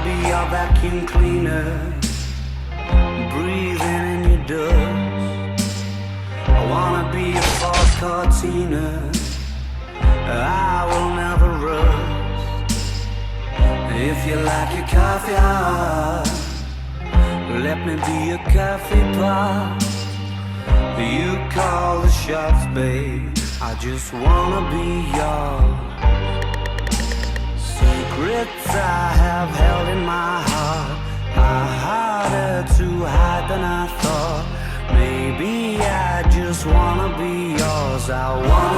be your vacuum cleaner, breathing in your dust. I wanna be a false cortina, I will never rust. If you like your coffee hot, let me be a coffee pot. You call the shots, babe, I just wanna be yours. Secrets I have held in my heart are harder to hide than I thought. Maybe I just wanna be yours. I wanna